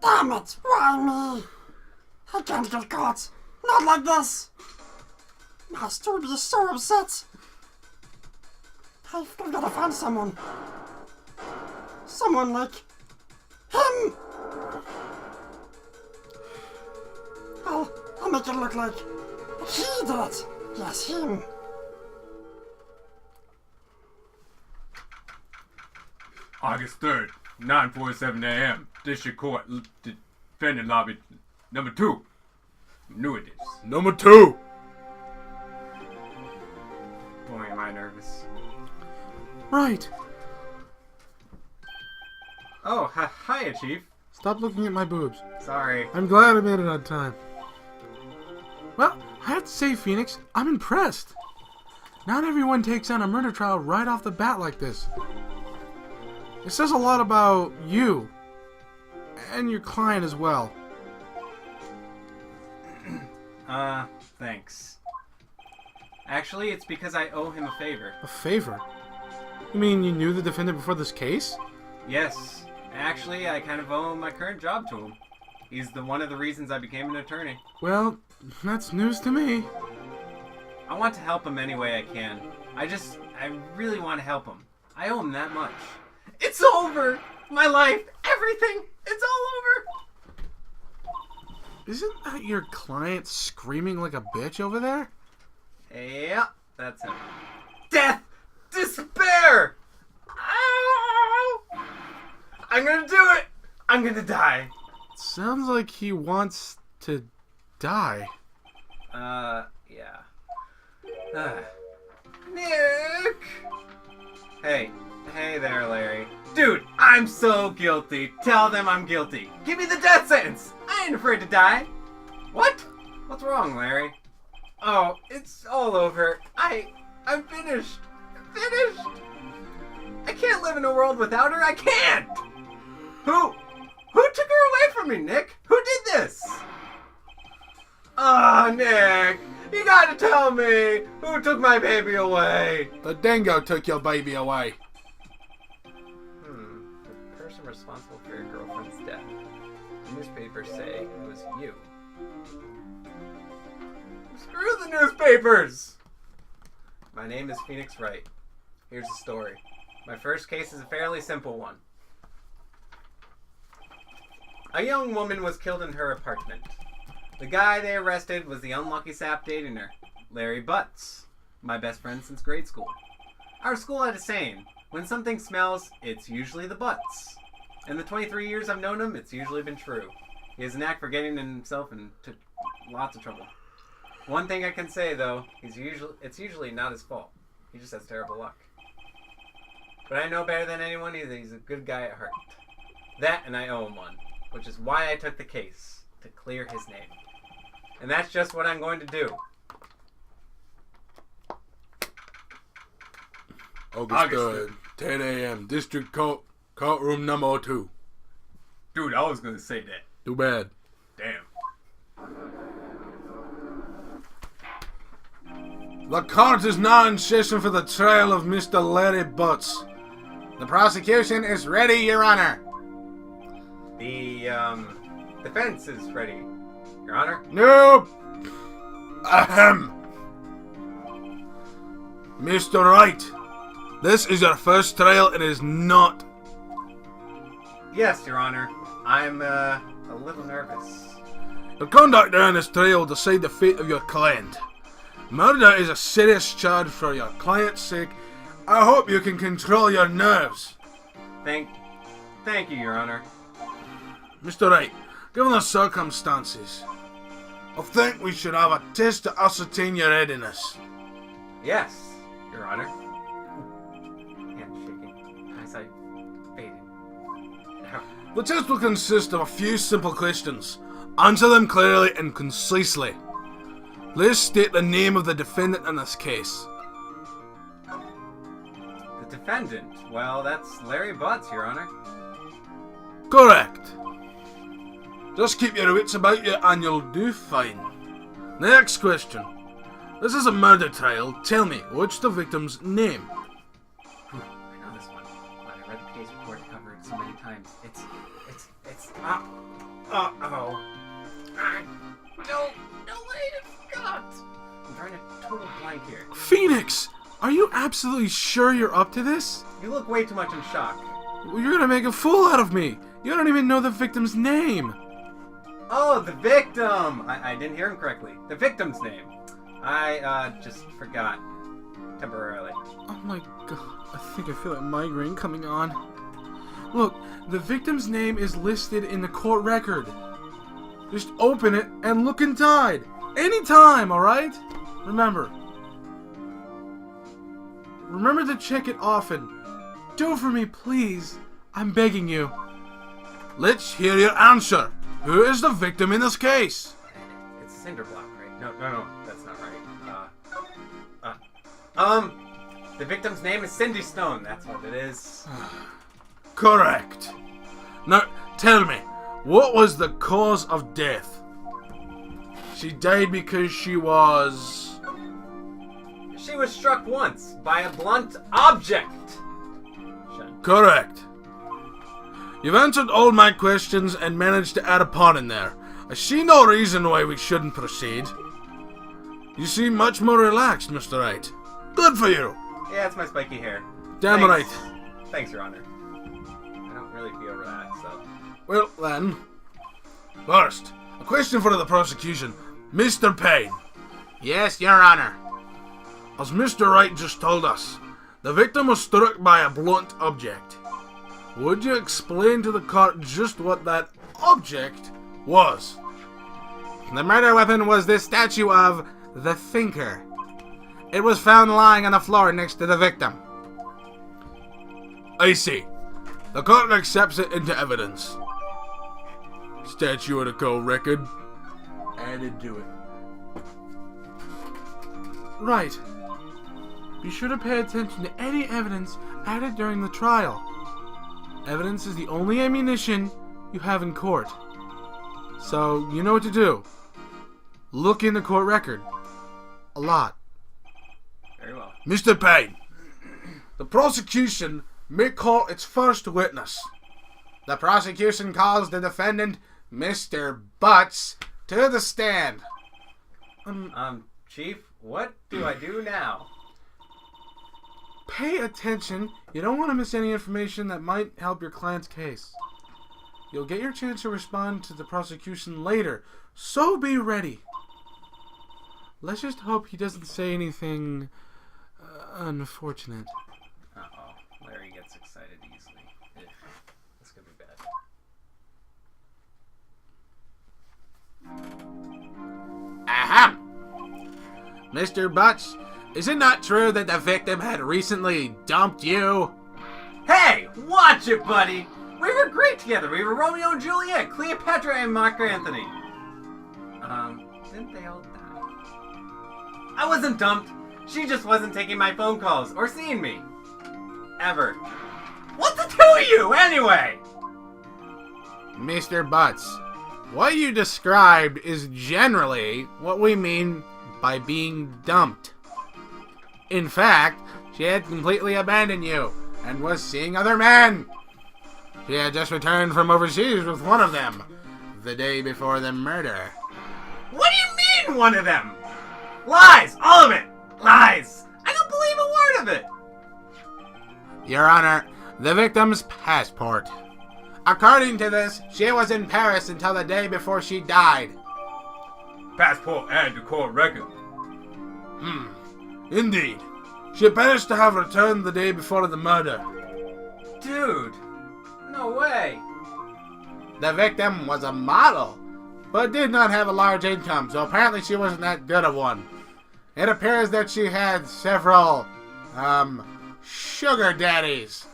Damn it! Why me? I can't get caught. Not like this. Master would be so upset. I've gotta find someone. Someone like him. I'll make it look like he did it. Yes, him. August 3rd, 9:47 a.m. District Court, Defendant Lobby number 2. Knew it is. Number 2. Boy, am I nervous. Right. Oh, hiya, Chief. Stop looking at my boobs. Sorry. I'm glad I made it on time. Well, I have to say, Phoenix, I'm impressed. Not everyone takes on a murder trial right off the bat like this. It says a lot about you. And your client as well. Thanks. Actually, it's because I owe him a favor. A favor? You mean you knew the defendant before this case? Yes. Actually, I kind of owe my current job to him. He's one of the reasons I became an attorney. Well, that's news to me. I want to help him any way I can. I really want to help him. I owe him that much. It's over! My life, everything, it's all over! Isn't that your client screaming like a bitch over there? Yeah, that's him. Death! Despair! Ow! I'm gonna do it! I'm gonna die. Sounds like he wants to die. Yeah. Nick! Hey there, Larry. Dude, I'm so guilty. Tell them I'm guilty. Give me the death sentence. I ain't afraid to die. What? What's wrong, Larry? Oh, it's all over. I'm finished. Finished. I can't live in a world without her. I can't. Who took her away from me, Nick? Who did this? Oh, Nick, you gotta tell me who took my baby away. The dingo took your baby away. The person responsible for your girlfriend's death. The newspapers say it was you. Screw the newspapers! My name is Phoenix Wright. Here's the story. My first case is a fairly simple one. A young woman was killed in her apartment. The guy they arrested was the unlucky sap dating her, Larry Butz, my best friend since grade school. Our school had a saying, when something smells, it's usually the Butz. In the 23 years I've known him, it's usually been true. He has a knack for getting himself into lots of trouble. One thing I can say, though, it's usually not his fault. He just has terrible luck. But I know better than anyone he's a good guy at heart. That and I owe him one, which is why I took the case, to clear his name. And that's just what I'm going to do. August 3rd, 10 a.m. District Court, courtroom number 2. Dude, I was going to say that. Too bad. Damn. The court is now in session for the trial of Mr. Larry Butz. The prosecution is ready, Your Honor. The, defense is ready, Your Honor. Nope. Ahem. Mr. Wright, this is your first trial and is not. Yes, Your Honor. I'm, a little nervous. The conduct during this trial will decide the fate of your client. Murder is a serious charge for your client's sake. I hope you can control your nerves. Thank you, Your Honor. Mr. Wright, given the circumstances, I think we should have a test to ascertain your readiness. Yes, Your Honor. Hand shaking. Eyesight fading. The test will consist of a few simple questions. Answer them clearly and concisely. Please state the name of the defendant in this case. The defendant? Well, that's Larry Butz, Your Honor. Correct. Just keep your wits about you and you'll do fine. Next question. This is a murder trial. Tell me, what's the victim's name? I know this one. When I read the case report to cover it so many times. It's, uh-oh. No way, I forgot. I'm trying to total blank here. Phoenix! Are you absolutely sure you're up to this? You look way too much in shock. Well, you're gonna make a fool out of me! You don't even know the victim's name! Oh, the victim! I didn't hear him correctly. The victim's name. I, just forgot. Temporarily. Oh my god, I think I feel a migraine coming on. Look, the victim's name is listed in the court record. Just open it and look inside. Anytime, alright? Remember to check it often. Do it for me, please. I'm begging you. Let's hear your answer. Who is the victim in this case? It's Cinderblock, right? No, that's not right. The victim's name is Cindy Stone. That's what it is. Correct. Now, tell me, what was the cause of death? She died because she was... She was struck once by a blunt object. Correct. You've answered all my questions and managed to add a pun in there. I see no reason why we shouldn't proceed. You seem much more relaxed, Mr. Wright. Good for you. Yeah, it's my spiky hair. Damn Thanks. right. Thanks, Your Honor. I don't really feel relaxed, so... Well, then. First, a question for the prosecution. Mr. Payne. Yes, Your Honor. As Mr. Wright just told us, the victim was struck by a blunt object. Would you explain to the court just what that object was? The murder weapon was this statue of the Thinker. It was found lying on the floor next to the victim. I see. The court accepts it into evidence. Statue of the court record. Added to it. Right. Be sure to pay attention to any evidence added during the trial. Evidence is the only ammunition you have in court. So, you know what to do. Look in the court record. A lot. Very well. Mr. Payne, the prosecution may call its first witness. The prosecution calls the defendant, Mr. Butz, to the stand. Chief, what do I do now? Pay attention. You don't want to miss any information that might help your client's case. You'll get your chance to respond to the prosecution later, so be ready. Let's just hope he doesn't say anything unfortunate. Uh-oh. Larry gets excited easily. Ugh. This could be bad. Aha! Mr. Butz, is it not true that the victim had recently dumped you? Hey! Watch it, buddy! We were great together! We were Romeo and Juliet, Cleopatra and Mark Anthony. Didn't they all die? I wasn't dumped! She just wasn't taking my phone calls or seeing me. Ever. What's the two of you, anyway? Mr. Butz, what you described is generally what we mean by being dumped. In fact, she had completely abandoned you and was seeing other men. She had just returned from overseas with one of them the day before the murder. What do you mean, one of them? Lies! All of it! Lies! I don't believe a word of it! Your Honor, the victim's passport. According to this, she was in Paris until the day before she died. Passport and the court record. Indeed. She appears to have returned the day before the murder. Dude! No way! The victim was a model, but did not have a large income, so apparently she wasn't that good of one. It appears that she had several, sugar daddies.